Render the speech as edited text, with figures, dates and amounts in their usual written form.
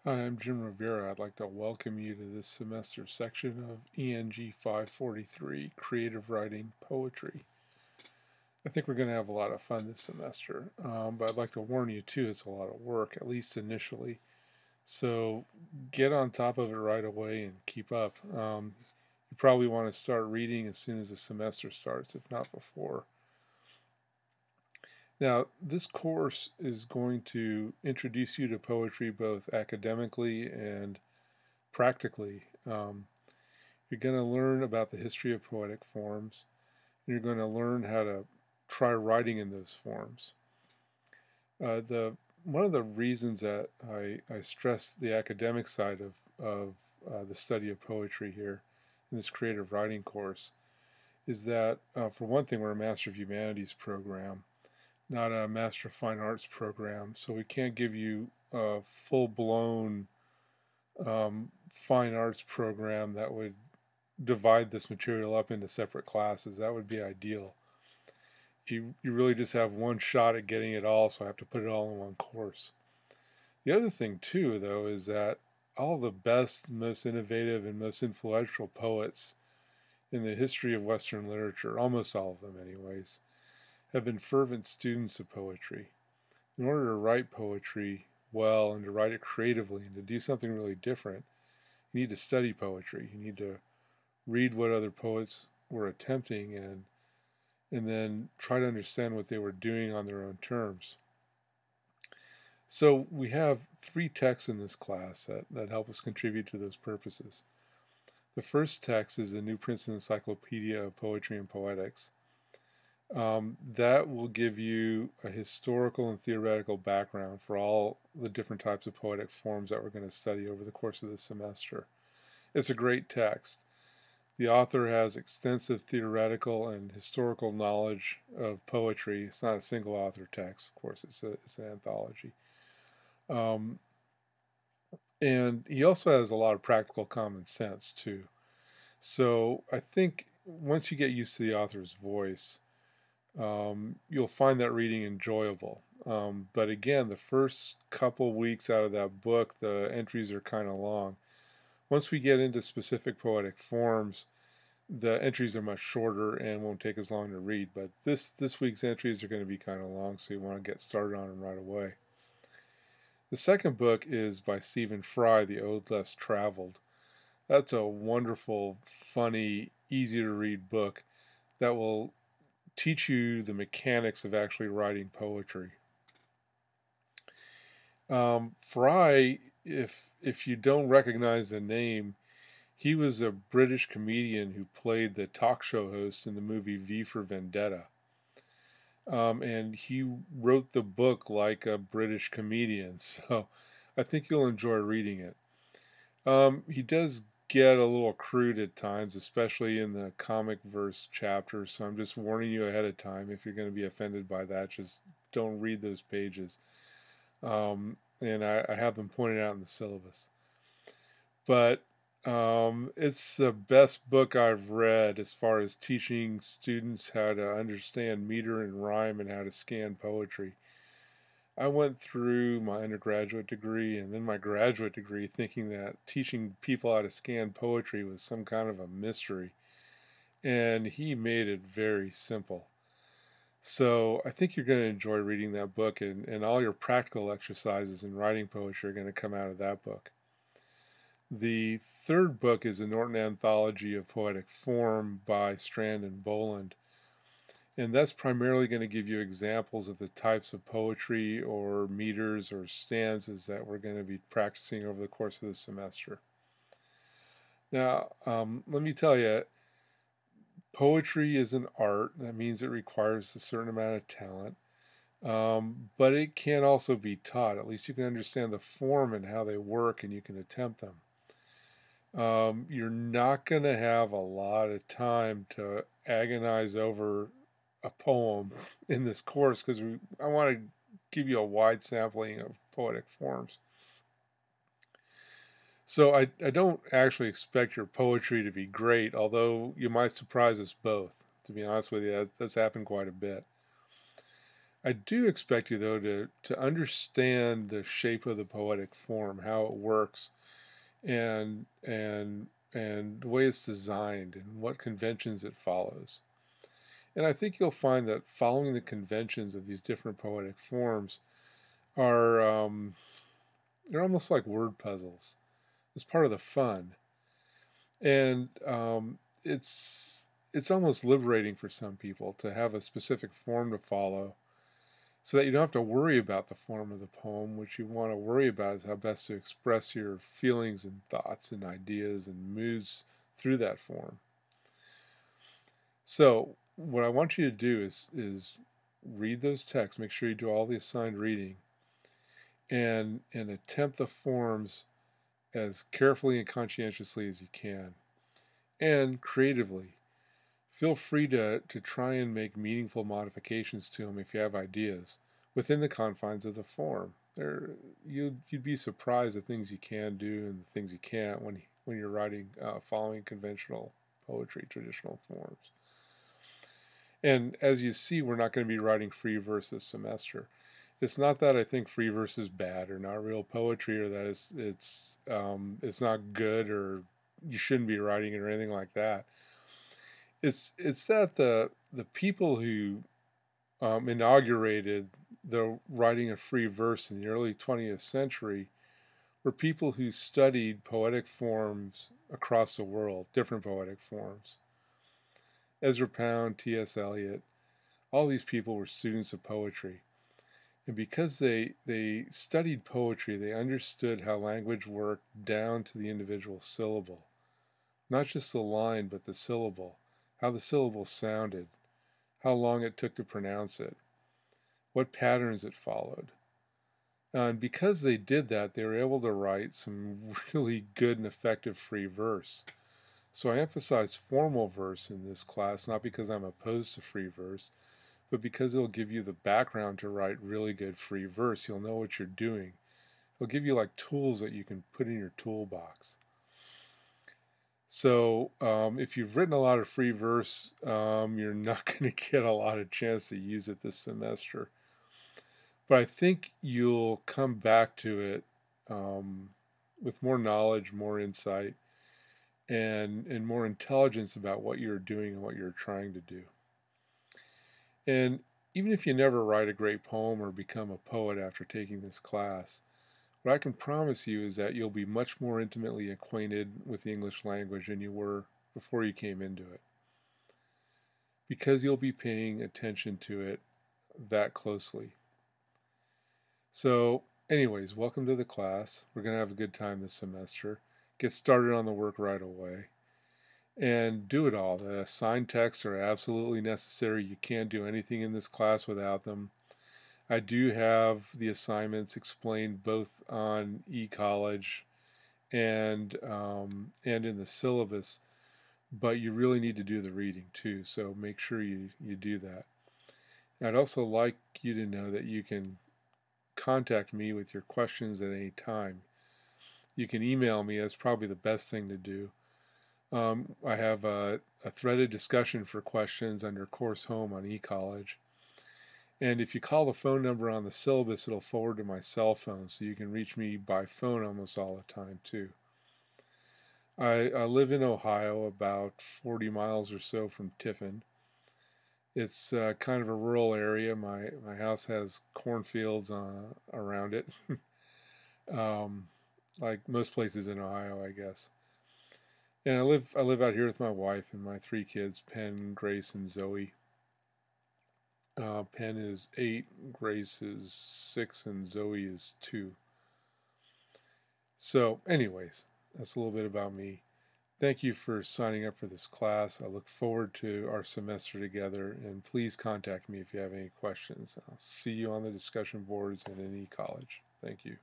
Hi, I'm Jim Rovira. I'd like to welcome you to this semester section of ENG 543, Creative Writing Poetry. I think we're going to have a lot of fun this semester, but I'd like to warn you too, it's a lot of work, at least initially. So get on top of it right away and keep up. You probably want to start reading as soon as the semester starts, if not before. Now, this course is going to introduce you to poetry both academically and practically. You're going to learn about the history of poetic forms. And you're going to learn how to try writing in those forms. The One of the reasons that I stress the academic side of the study of poetry here in this creative writing course is that, for one thing, we're a Master of Humanities program, not a Master of Fine Arts program, so we can't give you a full-blown fine arts program that would divide this material up into separate classes. That would be ideal. You really just have one shot at getting it all, so I have to put it all in one course. The other thing too, though, is that all the best, most innovative, and most influential poets in the history of Western literature, almost all of them anyways, have been fervent students of poetry. In order to write poetry well and to write it creatively and to do something really different, you need to study poetry. You need to read what other poets were attempting and then try to understand what they were doing on their own terms. So we have three texts in this class that help us contribute to those purposes. The first text is the New Princeton Encyclopedia of Poetry and Poetics. That will give you a historical and theoretical background for all the different types of poetic forms that we're going to study over the course of this semester. It's a great text. The author has extensive theoretical and historical knowledge of poetry. It's not a single author text, of course, it's an anthology. Um, and he also has a lot of practical common sense, too. So I think once you get used to the author's voice, you'll find that reading enjoyable. But again, the first couple weeks out of that book, the entries are kind of long. Once we get into specific poetic forms, the entries are much shorter and won't take as long to read. But this week's entries are going to be kind of long, so you want to get started on them right away. The second book is by Stephen Fry, The Ode Less Traveled. That's a wonderful, funny, easy to read book that will teach you the mechanics of actually writing poetry. Fry, if you don't recognize the name, he was a British comedian who played the talk show host in the movie V for Vendetta. And he wrote the book like a British comedian, so I think you'll enjoy reading it. He does get a little crude at times, especially in the comic verse chapter, so I'm just warning you ahead of time. If you're going to be offended by that, just don't read those pages. And I have them pointed out in the syllabus. But it's the best book I've read as far as teaching students how to understand meter and rhyme and how to scan poetry. I went through my undergraduate degree and then my graduate degree thinking that teaching people how to scan poetry was some kind of a mystery, and he made it very simple. So I think you're going to enjoy reading that book, and all your practical exercises in writing poetry are going to come out of that book. The third book is a Norton Anthology of Poetic Form by Strand and Boland. And that's primarily going to give you examples of the types of poetry or meters or stanzas that we're going to be practicing over the course of the semester. Now, let me tell you, poetry is an art. That means it requires a certain amount of talent. But it can also be taught. At least you can understand the form and how they work, and you can attempt them. You're not going to have a lot of time to agonize over a poem in this course because I want to give you a wide sampling of poetic forms. So I don't actually expect your poetry to be great, although you might surprise us both. To be honest with you, that's happened quite a bit. I do expect you, though, to understand the shape of the poetic form, how it works, and the way it's designed and what conventions it follows. And I think you'll find that following the conventions of these different poetic forms are they're almost like word puzzles. It's part of the fun, and it's almost liberating for some people to have a specific form to follow, so that you don't have to worry about the form of the poem. What you want to worry about is how best to express your feelings and thoughts and ideas and moods through that form. So what I want you to do is read those texts, make sure you do all the assigned reading, and attempt the forms as carefully and conscientiously as you can, and creatively. Feel free to try and make meaningful modifications to them if you have ideas within the confines of the form. You'd be surprised at things you can do and the things you can't when you're writing following conventional poetry, traditional forms. And as you see, we're not going to be writing free verse this semester. It's not that I think free verse is bad or not real poetry, or that it's not good, or you shouldn't be writing it or anything like that. It's that the people who inaugurated the writing of free verse in the early 20th century were people who studied poetic forms across the world, different poetic forms. Ezra Pound, T.S. Eliot, all these people were students of poetry. And because they studied poetry, they understood how language worked down to the individual syllable. Not just the line, but the syllable, how the syllable sounded, how long it took to pronounce it, what patterns it followed. And because they did that, they were able to write some really good and effective free verse. So I emphasize formal verse in this class, not because I'm opposed to free verse, but because it'll give you the background to write really good free verse. You'll know what you're doing. It'll give you like tools that you can put in your toolbox. So if you've written a lot of free verse, you're not going to get a lot of chance to use it this semester. But I think you'll come back to it with more knowledge, more insight, and more intelligence about what you're doing and what you're trying to do. And even if you never write a great poem or become a poet after taking this class, what I can promise you is that you'll be much more intimately acquainted with the English language than you were before you came into it, because you'll be paying attention to it that closely. So anyways, welcome to the class. We're going to have a good time this semester. Get started on the work right away. And do it all. The assigned texts are absolutely necessary. You can't do anything in this class without them. I do have the assignments explained both on eCollege and in the syllabus, but you really need to do the reading too, so make sure you do that. I'd also like you to know that you can contact me with your questions at any time. You can email me. That's probably the best thing to do. I have a threaded discussion for questions under Course Home on eCollege. And if you call the phone number on the syllabus, it'll forward to my cell phone, so you can reach me by phone almost all the time too. I live in Ohio, about 40 miles or so from Tiffin. It's kind of a rural area. My house has cornfields around it, like most places in Ohio, I guess. And I live out here with my wife and my 3 kids, Penn, Grace, and Zoe. Penn is 8, Grace is 6, and Zoe is 2. So anyways, that's a little bit about me. Thank you for signing up for this class. I look forward to our semester together, and please contact me if you have any questions. I'll see you on the discussion boards and in eCollege. Thank you.